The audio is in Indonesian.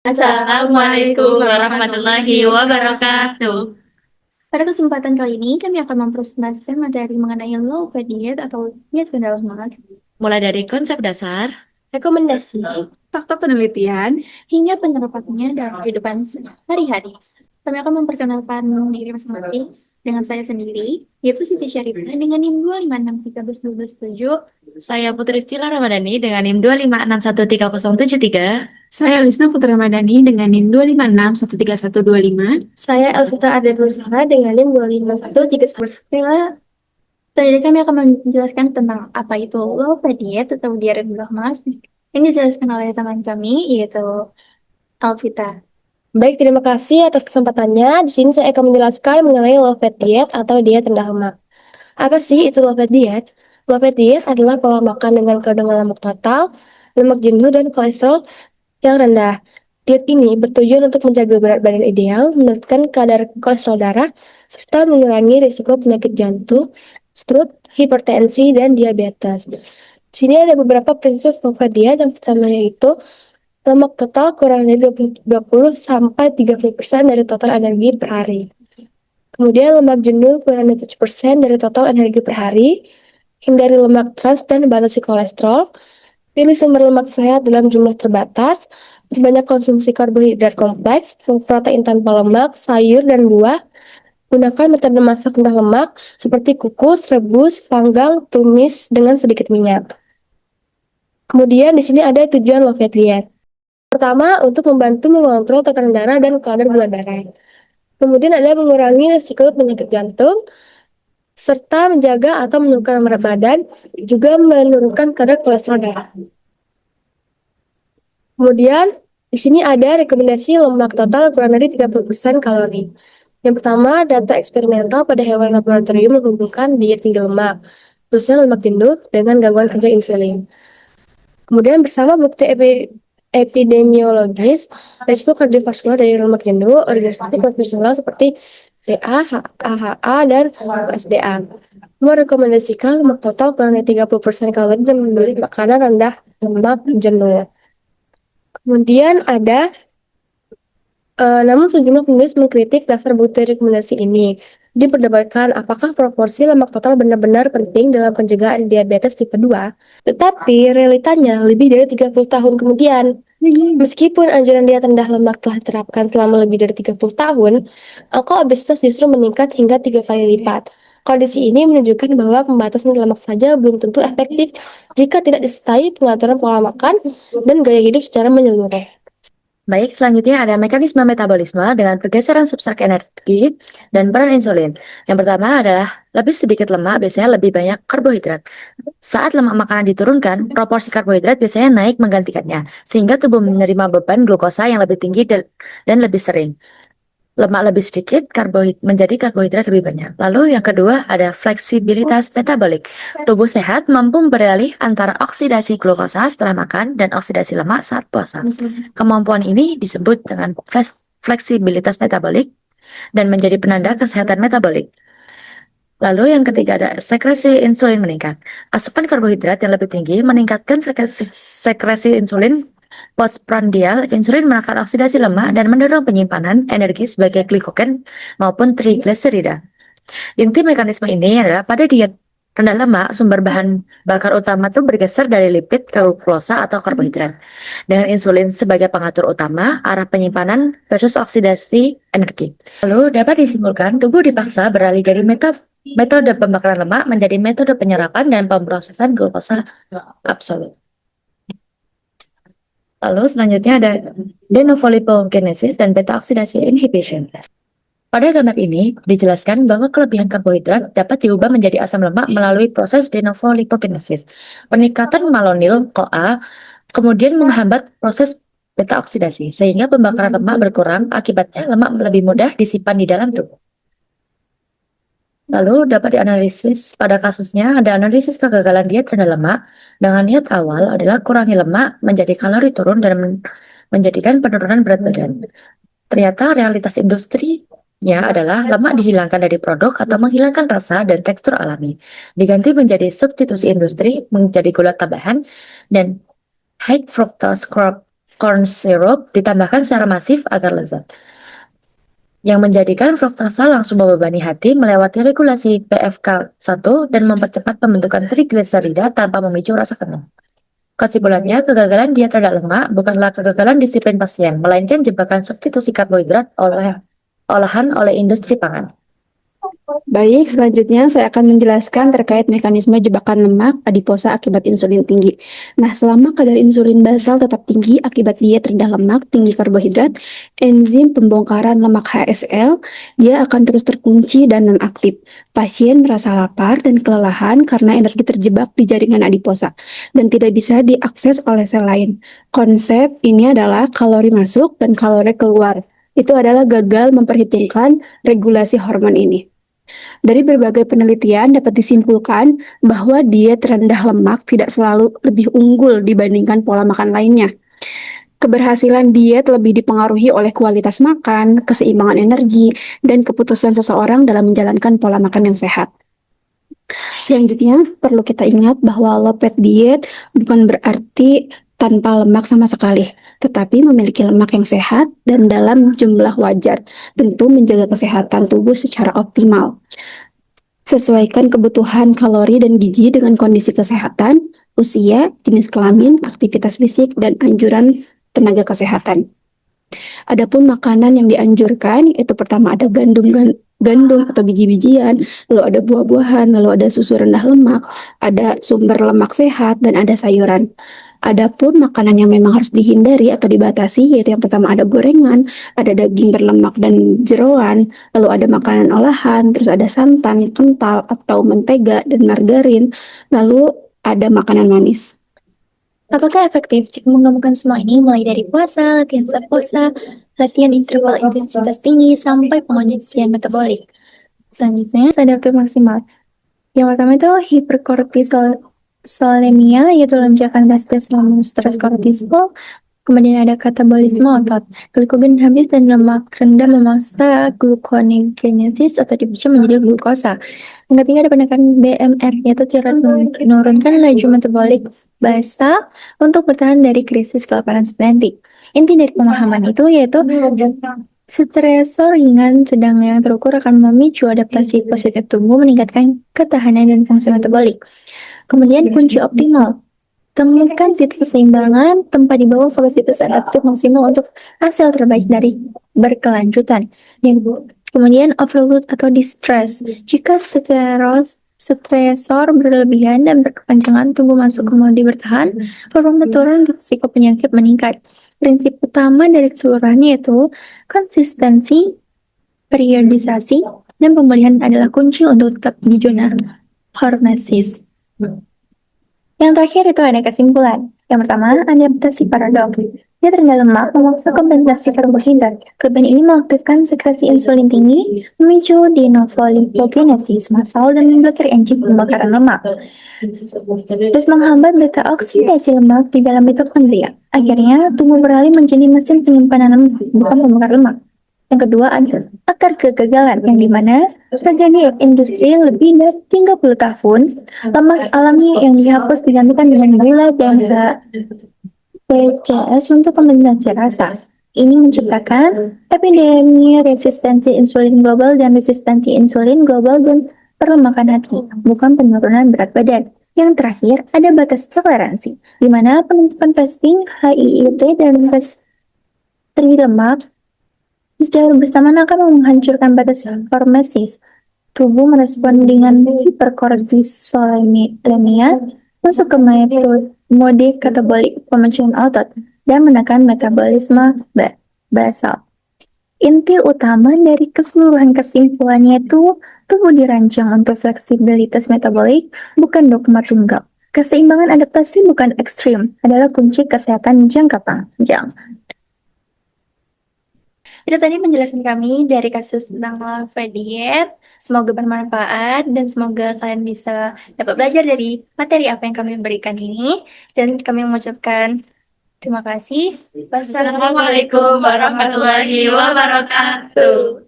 Assalamualaikum warahmatullahi wabarakatuh. Pada kesempatan kali ini, kami akan mempresentasikan materi mengenai low fat diet atau diet rendah lemak, Mulai dari konsep dasar, rekomendasi, fakta penelitian, hingga penerapannya dalam kehidupan sehari-hari. Kami akan memperkenalkan diri masing-masing dengan saya sendiri, yaitu Siti Syarifah dengan NIM 256131277. saya Putri Stila Ramadhani dengan NIM 2561303. Saya Lisna Putra Madani dengan NIM 256131125. Saya Elvita Arda Nusara dengan NIM 25131. Baiklah, tadi kami akan menjelaskan tentang apa itu low fat diet atau diet rendah lemak. Ini dijelaskan oleh teman kami, yaitu Alvita. Baik, terima kasih atas kesempatannya. Di sini saya akan menjelaskan mengenai low fat diet atau diet rendah lemak. Apa sih itu low fat diet? Low fat diet adalah pola makan dengan kandungan lemak total, lemak jenuh, dan kolesterol yang rendah. Diet ini bertujuan untuk menjaga berat badan ideal, menurunkan kadar kolesterol darah, serta mengurangi risiko penyakit jantung, stroke, hipertensi, dan diabetes. Di sini ada beberapa prinsip low fat diet. Yang pertama yaitu lemak total kurang dari 20 sampai 30% dari total energi per hari. Kemudian lemak jenuh kurang dari 7% dari total energi per hari. Hindari lemak trans dan batasi kolesterol. Pilih sumber lemak sehat dalam jumlah terbatas. Perbanyak konsumsi karbohidrat kompleks, protein tanpa lemak, sayur, dan buah. Gunakan metode masak rendah lemak seperti kukus, rebus, panggang, tumis dengan sedikit minyak. Kemudian di sini ada tujuan low fat diet. Pertama, untuk membantu mengontrol tekanan darah dan kadar gula darah. Kemudian ada mengurangi risiko penyakit jantung, serta menjaga atau menurunkan berat badan, juga menurunkan kadar kolesterol darah. Kemudian, di sini ada rekomendasi lemak total kurang dari 30% kalori. Yang pertama, data eksperimental pada hewan laboratorium menghubungkan diet tinggi lemak, khususnya lemak jenuh, dengan gangguan kerja insulin. Kemudian bersama bukti epidemiologis, risiko kardiovaskular dari lemak jenuh, organisasi profesional seperti DA, AHA, dan USDA merekomendasikan lemak total kurang dari 30% kalori dan memilih makanan rendah lemak jenuh. Kemudian ada namun sejumlah penulis mengkritik dasar bukti rekomendasi ini. Diperdebatkan apakah proporsi lemak total benar-benar penting dalam pencegahan diabetes tipe 2, tetapi realitanya lebih dari 30 tahun kemudian. Meskipun anjuran diet rendah lemak telah diterapkan selama lebih dari 30 tahun, angka obesitas justru meningkat hingga 3 kali lipat. Kondisi ini menunjukkan bahwa pembatasan lemak saja belum tentu efektif jika tidak disertai pengaturan pola makan dan gaya hidup secara menyeluruh. baik, selanjutnya ada mekanisme metabolisme dengan pergeseran substrat energi dan peran insulin. Yang pertama adalah lebih sedikit lemak, biasanya lebih banyak karbohidrat. Saat lemak makanan diturunkan, proporsi karbohidrat biasanya naik menggantikannya, sehingga tubuh menerima beban glukosa yang lebih tinggi dan lebih sering. Lemak lebih sedikit, menjadi karbohidrat lebih banyak. Lalu yang kedua ada fleksibilitas metabolik. Tubuh sehat mampu beralih antara oksidasi glukosa setelah makan dan oksidasi lemak saat puasa. Kemampuan ini disebut dengan fleksibilitas metabolik dan menjadi penanda kesehatan metabolik. Lalu yang ketiga ada sekresi insulin meningkat. Asupan karbohidrat yang lebih tinggi meningkatkan sekresi insulin postprandial. Insulin menekan oksidasi lemak dan mendorong penyimpanan energi sebagai glikogen maupun trigliserida. Inti mekanisme ini adalah pada diet rendah lemak, sumber bahan bakar utama itu bergeser dari lipid ke glukosa atau karbohidrat. Dengan insulin sebagai pengatur utama, arah penyimpanan versus oksidasi energi. Lalu dapat disimpulkan tubuh dipaksa beralih dari metode pembakaran lemak menjadi metode penyerapan dan pemrosesan glukosa absolut. Lalu selanjutnya ada de novo lipogenesis dan beta oksidasi inhibition. Pada gambar ini dijelaskan bahwa kelebihan karbohidrat dapat diubah menjadi asam lemak melalui proses de novo lipogenesis. Peningkatan malonil CoA kemudian menghambat proses beta oksidasi sehingga pembakaran lemak berkurang, akibatnya lemak lebih mudah disimpan di dalam tubuh. Lalu dapat dianalisis pada kasusnya ada analisis kegagalan diet rendah lemak dengan niat awal adalah kurangi lemak menjadi kalori turun dan menjadikan penurunan berat badan. Ternyata realitas industrinya adalah lemak dihilangkan dari produk atau menghilangkan rasa dan tekstur alami, diganti menjadi substitusi industri menjadi gula tambahan dan high fructose corn corn syrup ditambahkan secara masif agar lezat, yang menjadikan fruktasa langsung membebani hati melewati regulasi PFK1 dan mempercepat pembentukan trigliserida tanpa memicu rasa kenyang. Kesimpulannya, kegagalan diet rendah lemak bukanlah kegagalan disiplin pasien, melainkan jebakan substitusi karbohidrat olahan oleh industri pangan. Baik, selanjutnya saya akan menjelaskan terkait mekanisme jebakan lemak adiposa akibat insulin tinggi. Nah, selama kadar insulin basal tetap tinggi akibat diet rendah lemak, tinggi karbohidrat, enzim pembongkaran lemak HSL, dia akan terus terkunci dan nonaktif. Pasien merasa lapar dan kelelahan karena energi terjebak di jaringan adiposa dan tidak bisa diakses oleh sel lain. Konsep ini adalah kalori masuk dan kalori keluar. Itu adalah gagal memperhitungkan regulasi hormon ini. Dari berbagai penelitian dapat disimpulkan bahwa diet rendah lemak tidak selalu lebih unggul dibandingkan pola makan lainnya. Keberhasilan diet lebih dipengaruhi oleh kualitas makan, keseimbangan energi, dan keputusan seseorang dalam menjalankan pola makan yang sehat. Selanjutnya, perlu kita ingat bahwa low fat diet bukan berarti tanpa lemak sama sekali, tetapi memiliki lemak yang sehat dan dalam jumlah wajar, tentu menjaga kesehatan tubuh secara optimal. Sesuaikan kebutuhan kalori dan gizi dengan kondisi kesehatan, usia, jenis kelamin, aktivitas fisik, dan anjuran tenaga kesehatan. Adapun makanan yang dianjurkan, itu pertama ada gandum atau biji-bijian, lalu ada buah-buahan, lalu ada susu rendah lemak, ada sumber lemak sehat, dan ada sayuran. Adapun makanan yang memang harus dihindari atau dibatasi, yaitu yang pertama ada gorengan, ada daging berlemak dan jeroan, lalu ada makanan olahan, terus ada santan, kental, atau mentega, dan margarin, lalu ada makanan manis. Apakah efektif jika menggabungkan semua ini mulai dari puasa, latihan sapuasa, latihan interval intensitas tinggi, sampai pengondisian metabolik? Selanjutnya, adaptif maksimal. Yang pertama itu hiperkortisolemia, yaitu lonjakan gas testosteron stres kortisol. Kemudian ada katabolisme otot. Glikogen habis dan lemak rendah memaksa gluconeogenesis atau dipicu menjadi glukosa. Yang ketiga ada penekanan BMR, yaitu menurunkan laju metabolik basal untuk bertahan dari krisis kelaparan stunting. Inti dari pemahaman itu yaitu stresor ringan sedang yang terukur akan memicu adaptasi positif tubuh, meningkatkan ketahanan dan fungsi metabolik. Kemudian kunci optimal. Temukan titik keseimbangan tempat di bawah velocitas adaptif maksimal untuk hasil terbaik dari berkelanjutan. Kemudian overload atau distress. Jika stresor berlebihan dan berkepanjangan, tubuh masuk ke mode bertahan, performa turun, risiko penyakit meningkat. Prinsip utama dari keseluruhannya yaitu konsistensi, periodisasi, dan pemulihan adalah kunci untuk tetap di zona hormesis. Yang terakhir itu ada kesimpulan. Yang pertama, adaptasi paradoks. Diet rendah lemak memaksa kompensasi karbohidrat. Kelebihan ini mengaktifkan sekresi insulin tinggi, memicu de novo lipogenesis massal, dan memblokir enzim pembakaran lemak. Terus menghambat beta oksidasi lemak di dalam mitokondria. Akhirnya, tubuh beralih menjadi mesin penyimpanan lemak, bukan pembakar lemak. Yang kedua ada akar kegagalan, yang dimana terjadi industri lebih dari 30 tahun, lemak alami yang dihapus digantikan dengan gula dan PCS untuk kompensasi rasa. Ini menciptakan epidemi resistensi insulin global dan resistensi insulin global dan perlemakan hati, bukan penurunan berat badan. Yang terakhir ada batas toleransi, di mana penentuan fasting, HIIT, dan restri lemak secara bersamaan akan menghancurkan batas hormesis. Tubuh merespon dengan hiperkortisolemia, masuk ke mode katabolik, pemecahan otot, dan menekan metabolisme basal. Inti utama dari keseluruhan kesimpulannya itu tubuh dirancang untuk fleksibilitas metabolik, bukan dogma tunggal. Keseimbangan adaptasi bukan ekstrim, adalah kunci kesehatan jangka panjang. Itu tadi penjelasan kami dari kasus tentang low fat diet. Semoga bermanfaat dan semoga kalian bisa dapat belajar dari materi apa yang kami berikan ini. Dan kami mengucapkan terima kasih. Wassalamualaikum warahmatullahi wabarakatuh.